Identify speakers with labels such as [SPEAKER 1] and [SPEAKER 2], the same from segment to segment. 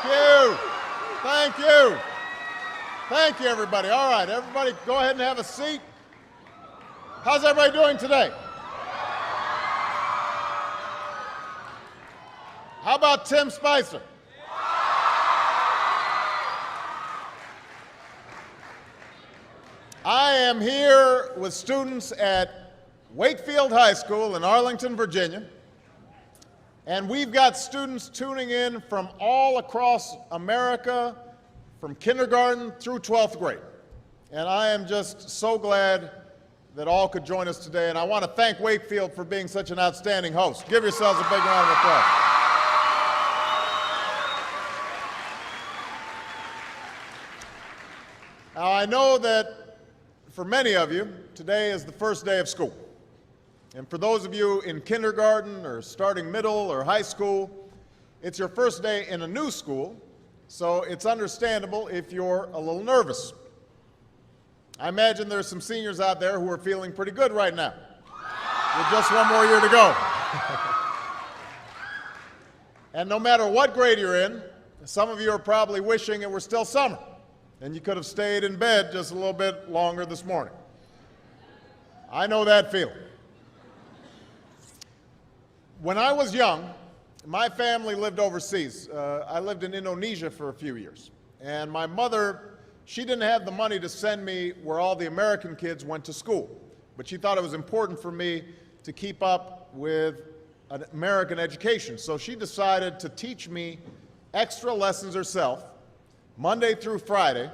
[SPEAKER 1] Thank you. Thank you. Thank you, everybody. All right, everybody go ahead and have a seat. How's everybody doing today? How about Tim Spicer? I am here with students at Wakefield High School in Arlington, Virginia, and we've got students tuning in from all across America, from kindergarten through 12th grade. And I am just so glad that all could join us today, and I want to thank Wakefield for being such an outstanding host. Give yourselves a big round of applause. Now, I know that for many of you, today is the first day of school. And for those of you in kindergarten or starting middle or high school, it's your first day in a new school, so it's understandable if you're a little nervous. I imagine there's some seniors out there who are feeling pretty good right now, with just one more year to go. And no matter what grade you're in, some of you are probably wishing it were still summer, and you could have stayed in bed just a little bit longer this morning. I know that feeling. When I was young, my family lived overseas. I lived in Indonesia for a few years. And my mother, she didn't have the money to send me where all the American kids went to school. But she thought it was important for me to keep up with an American education. So she decided to teach me extra lessons herself, Monday through Friday.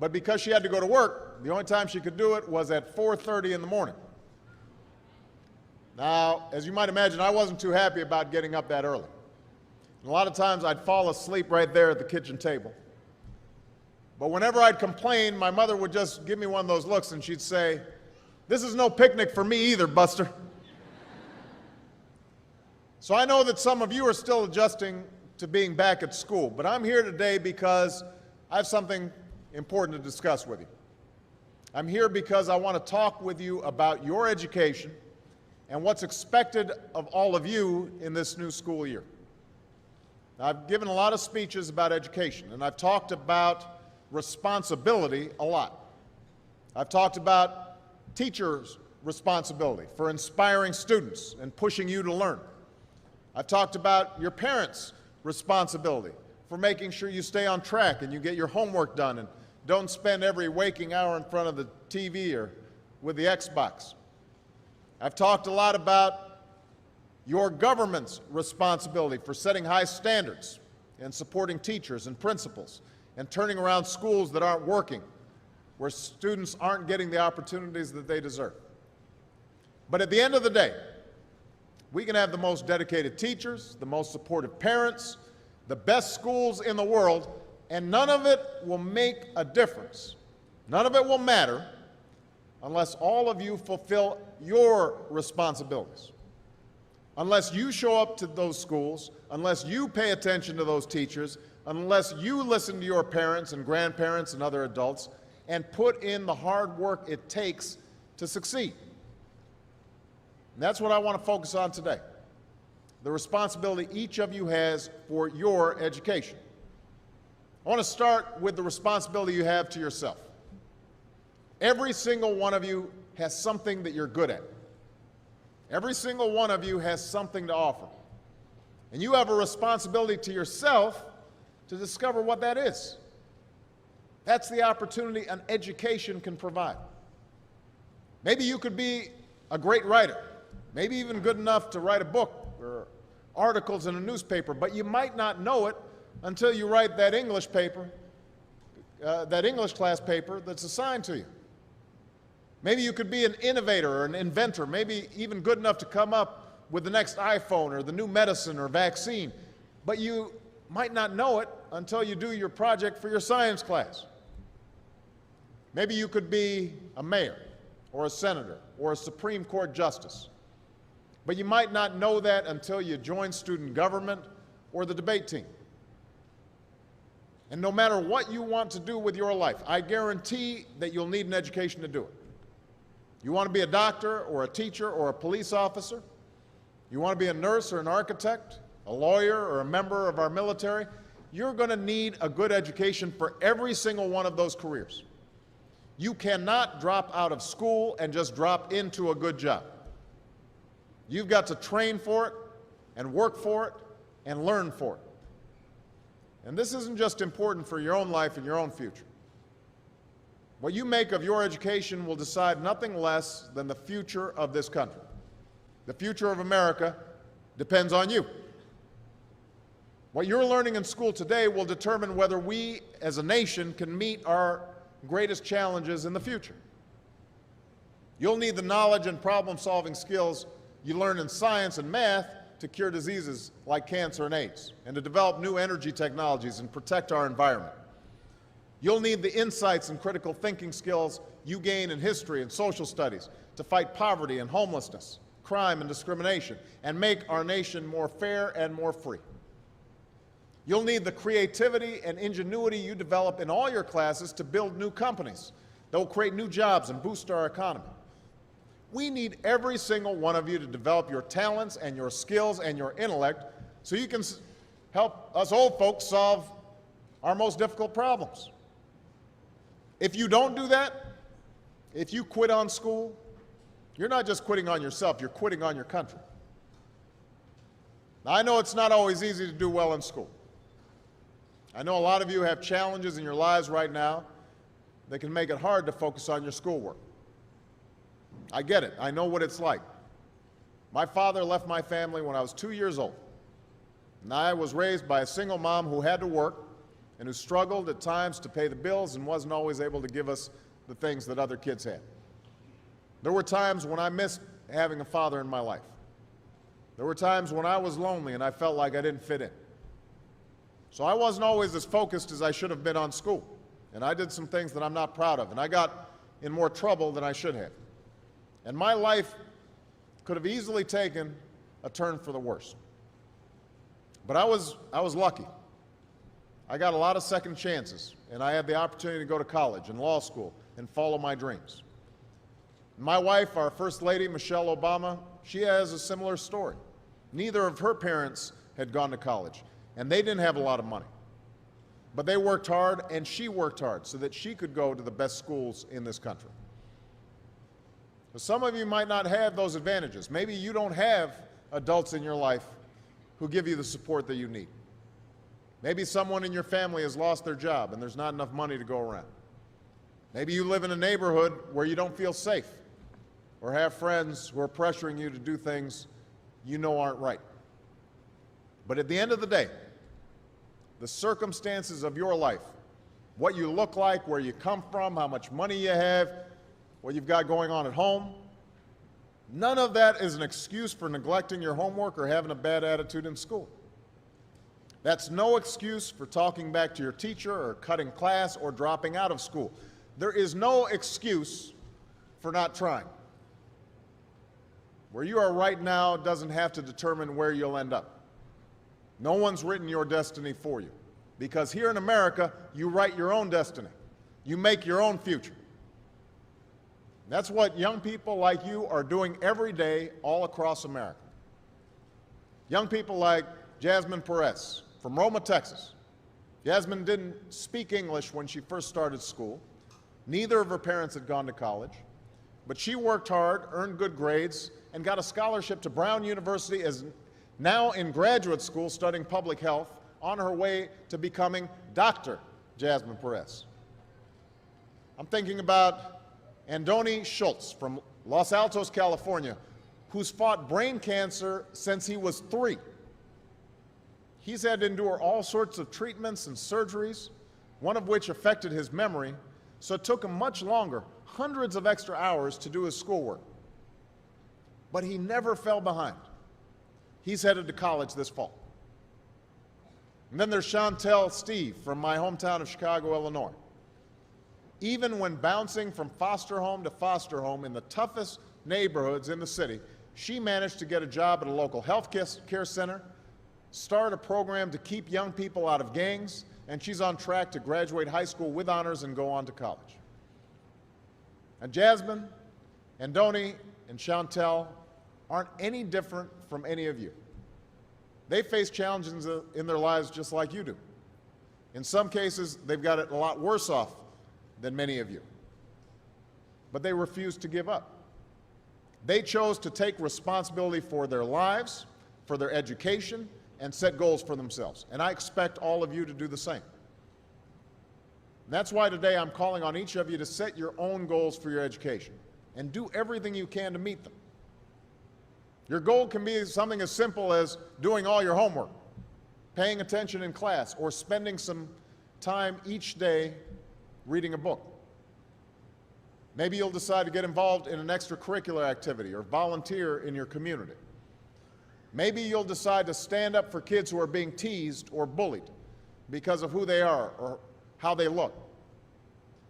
[SPEAKER 1] But because she had to go to work, the only time she could do it was at 4:30 in the morning. Now, as you might imagine, I wasn't too happy about getting up that early. And a lot of times I'd fall asleep right there at the kitchen table. But whenever I'd complain, my mother would just give me one of those looks and she'd say, "This is no picnic for me either, Buster." So I know that some of you are still adjusting to being back at school, but I'm here today because I have something important to discuss with you. I'm here because I want to talk with you about your education and what's expected of all of you in this new school year. Now, I've given a lot of speeches about education, and I've talked about responsibility a lot. I've talked about teachers' responsibility for inspiring students and pushing you to learn. I've talked about your parents' responsibility for making sure you stay on track and you get your homework done and don't spend every waking hour in front of the TV or with the Xbox. I've talked a lot about your government's responsibility for setting high standards and supporting teachers and principals and turning around schools that aren't working, where students aren't getting the opportunities that they deserve. But at the end of the day, we can have the most dedicated teachers, the most supportive parents, the best schools in the world, and none of it will make a difference. None of it will matter unless all of you fulfill your responsibilities. Unless you show up to those schools, unless you pay attention to those teachers, unless you listen to your parents and grandparents and other adults and put in the hard work it takes to succeed. And that's what I want to focus on today, the responsibility each of you has for your education. I want to start with the responsibility you have to yourself. Every single one of you has something that you're good at. Every single one of you has something to offer. And you have a responsibility to yourself to discover what that is. That's the opportunity an education can provide. Maybe you could be a great writer, maybe even good enough to write a book or articles in a newspaper, but you might not know it until you write that English paper, that English class paper that's assigned to you. Maybe you could be an innovator or an inventor, maybe even good enough to come up with the next iPhone or the new medicine or vaccine, but you might not know it until you do your project for your science class. Maybe you could be a mayor or a senator or a Supreme Court justice, but you might not know that until you join student government or the debate team. And no matter what you want to do with your life, I guarantee that you'll need an education to do it. You want to be a doctor or a teacher or a police officer? You want to be a nurse or an architect, a lawyer or a member of our military? you're going to need a good education for every single one of those careers. You cannot drop out of school and just drop into a good job. You've got to train for it and work for it and learn for it. And this isn't just important for your own life and your own future. What you make of your education will decide nothing less than the future of this country. The future of America depends on you. What you're learning in school today will determine whether we as a nation can meet our greatest challenges in the future. You'll need the knowledge and problem-solving skills you learn in science and math to cure diseases like cancer and AIDS, and to develop new energy technologies and protect our environment. You'll need the insights and critical thinking skills you gain in history and social studies to fight poverty and homelessness, crime and discrimination, and make our nation more fair and more free. You'll need the creativity and ingenuity you develop in all your classes to build new companies that will create new jobs and boost our economy. We need every single one of you to develop your talents and your skills and your intellect so you can help us old folks solve our most difficult problems. If you don't do that, if you quit on school, you're not just quitting on yourself, you're quitting on your country. Now, I know it's not always easy to do well in school. I know a lot of you have challenges in your lives right now that can make it hard to focus on your schoolwork. I get it. I know what it's like. My father left my family when I was 2 years old, and I was raised by a single mom who had to work and who struggled at times to pay the bills and wasn't always able to give us the things that other kids had. There were times when I missed having a father in my life. There were times when I was lonely and I felt like I didn't fit in. So I wasn't always as focused as I should have been on school, and I did some things that I'm not proud of, and I got in more trouble than I should have. And my life could have easily taken a turn for the worse. But I was lucky. I got a lot of second chances, and I had the opportunity to go to college and law school and follow my dreams. My wife, our First Lady, Michelle Obama, she has a similar story. Neither of her parents had gone to college, and they didn't have a lot of money. But they worked hard, and she worked hard so that she could go to the best schools in this country. But some of you might not have those advantages. Maybe you don't have adults in your life who give you the support that you need. Maybe someone in your family has lost their job and there's not enough money to go around. Maybe you live in a neighborhood where you don't feel safe or have friends who are pressuring you to do things you know aren't right. But at the end of the day, the circumstances of your life, what you look like, where you come from, how much money you have, what you've got going on at home, none of that is an excuse for neglecting your homework or having a bad attitude in school. That's no excuse for talking back to your teacher or cutting class or dropping out of school. There is no excuse for not trying. Where you are right now doesn't have to determine where you'll end up. No one's written your destiny for you, because here in America, you write your own destiny. You make your own future. That's what young people like you are doing every day all across America. Young people like Jasmine Perez from Roma, Texas. Jasmine didn't speak English when she first started school. Neither of her parents had gone to college. But she worked hard, earned good grades, and got a scholarship to Brown University, as now in graduate school studying public health, on her way to becoming Dr. Jasmine Perez. I'm thinking about Andoni Schultz from Los Altos, California, who's fought brain cancer since he was 3. He's had to endure all sorts of treatments and surgeries, one of which affected his memory, so it took him much longer, hundreds of extra hours, to do his schoolwork. But he never fell behind. He's headed to college this fall. And then there's Chantel Steve from my hometown of Chicago, Illinois. Even when bouncing from foster home to foster home in the toughest neighborhoods in the city, she managed to get a job at a local health care center, start a program to keep young people out of gangs, and she's on track to graduate high school with honors and go on to college. And Jasmine, Andoni, and Chantel aren't any different from any of you. They face challenges in their lives just like you do. In some cases, they've got it a lot worse off than many of you. But they refuse to give up. They chose to take responsibility for their lives, for their education, and set goals for themselves. And I expect all of you to do the same. That's why today I'm calling on each of you to set your own goals for your education and do everything you can to meet them. Your goal can be something as simple as doing all your homework, paying attention in class, or spending some time each day reading a book. Maybe you'll decide to get involved in an extracurricular activity or volunteer in your community. Maybe you'll decide to stand up for kids who are being teased or bullied because of who they are or how they look.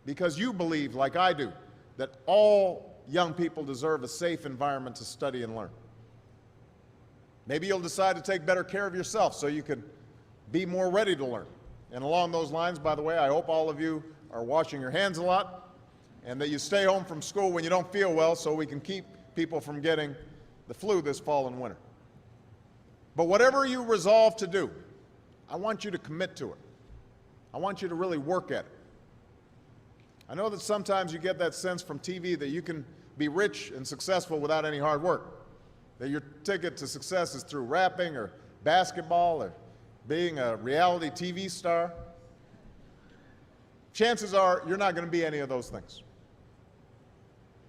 [SPEAKER 1] Because you believe, like I do, that all young people deserve a safe environment to study and learn. Maybe you'll decide to take better care of yourself so you can be more ready to learn. And along those lines, by the way, I hope all of you are washing your hands a lot and that you stay home from school when you don't feel well so we can keep people from getting the flu this fall and winter. But whatever you resolve to do, I want you to commit to it. I want you to really work at it. I know that sometimes you get that sense from TV that you can be rich and successful without any hard work, that your ticket to success is through rapping or basketball or being a reality TV star. Chances are you're not going to be any of those things.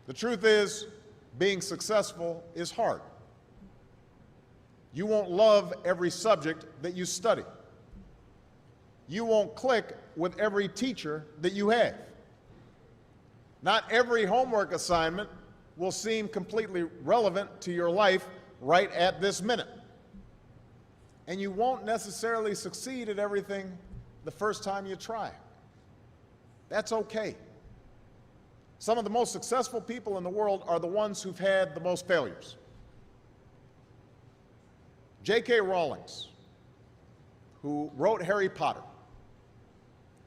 [SPEAKER 1] The truth is, being successful is hard. You won't love every subject that you study. You won't click with every teacher that you have. Not every homework assignment will seem completely relevant to your life right at this minute. And you won't necessarily succeed at everything the first time you try. That's okay. Some of the most successful people in the world are the ones who've had the most failures. J.K. Rowling, who wrote Harry Potter,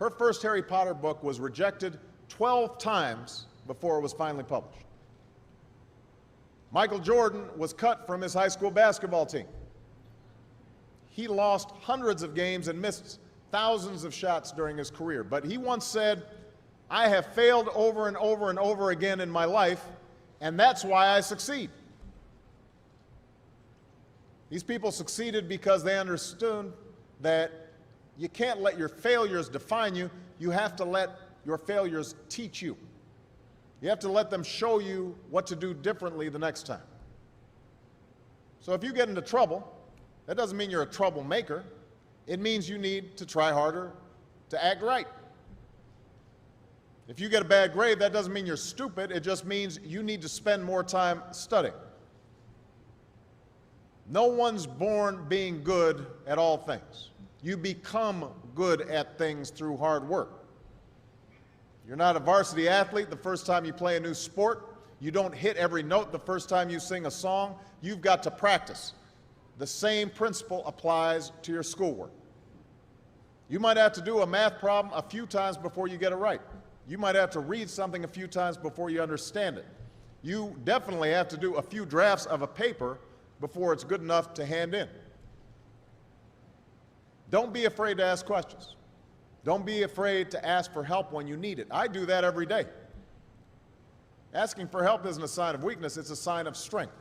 [SPEAKER 1] her first Harry Potter book was rejected 12 times before it was finally published. Michael Jordan was cut from his high school basketball team. He lost hundreds of games and missed thousands of shots during his career. But he once said, "I have failed over and over and over again in my life, and that's why I succeed." These people succeeded because they understood that you can't let your failures define you. You have to let your failures teach you. You have to let them show you what to do differently the next time. So if you get into trouble, that doesn't mean you're a troublemaker. It means you need to try harder to act right. If you get a bad grade, that doesn't mean you're stupid. It just means you need to spend more time studying. No one's born being good at all things. You become good at things through hard work. You're not a varsity athlete the first time you play a new sport. You don't hit every note the first time you sing a song. You've got to practice. The same principle applies to your schoolwork. You might have to do a math problem a few times before you get it right. You might have to read something a few times before you understand it. You definitely have to do a few drafts of a paper before it's good enough to hand in. Don't be afraid to ask questions. Don't be afraid to ask for help when you need it. I do that every day. Asking for help isn't a sign of weakness, it's a sign of strength,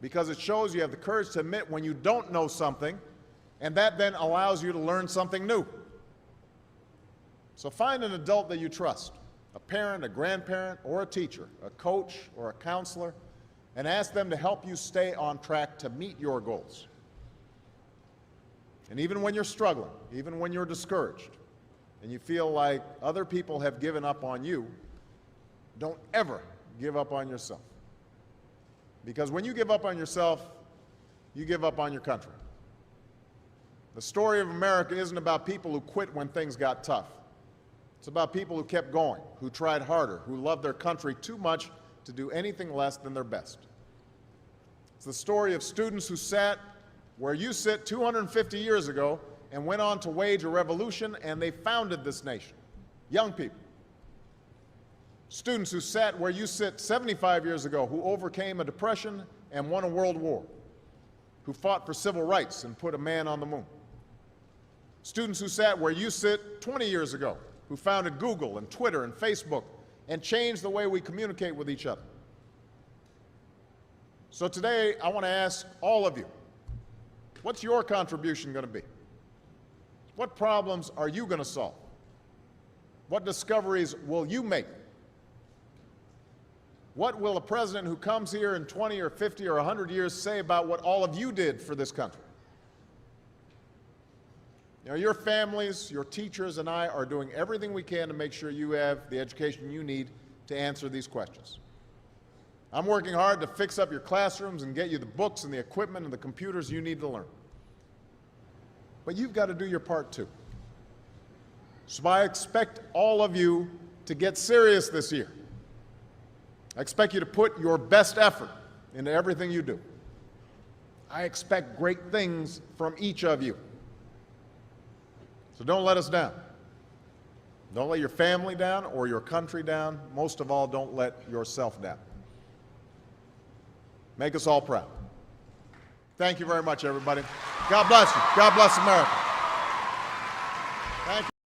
[SPEAKER 1] because it shows you have the courage to admit when you don't know something, and that then allows you to learn something new. So find an adult that you trust, a parent, a grandparent, or a teacher, a coach, or a counselor, and ask them to help you stay on track to meet your goals. And even when you're struggling, even when you're discouraged, and you feel like other people have given up on you, don't ever give up on yourself. Because when you give up on yourself, you give up on your country. The story of America isn't about people who quit when things got tough. It's about people who kept going, who tried harder, who loved their country too much to do anything less than their best. It's the story of students who sat where you sit 250 years ago and went on to wage a revolution, and they founded this nation. Young people. Students who sat where you sit 75 years ago, who overcame a depression and won a world war, who fought for civil rights and put a man on the moon. Students who sat where you sit 20 years ago, who founded Google and Twitter and Facebook and changed the way we communicate with each other. So today, I want to ask all of you, what's your contribution going to be? What problems are you going to solve? What discoveries will you make? What will a president who comes here in 20 or 50 or 100 years say about what all of you did for this country? You know, your families, your teachers, and I are doing everything we can to make sure you have the education you need to answer these questions. I'm working hard to fix up your classrooms and get you the books and the equipment and the computers you need to learn. But you've got to do your part too. So I expect all of you to get serious this year. I expect you to put your best effort into everything you do. I expect great things from each of you. So don't let us down. Don't let your family down or your country down. Most of all, don't let yourself down. Make us all proud. Thank you very much, everybody. God bless you. God bless America.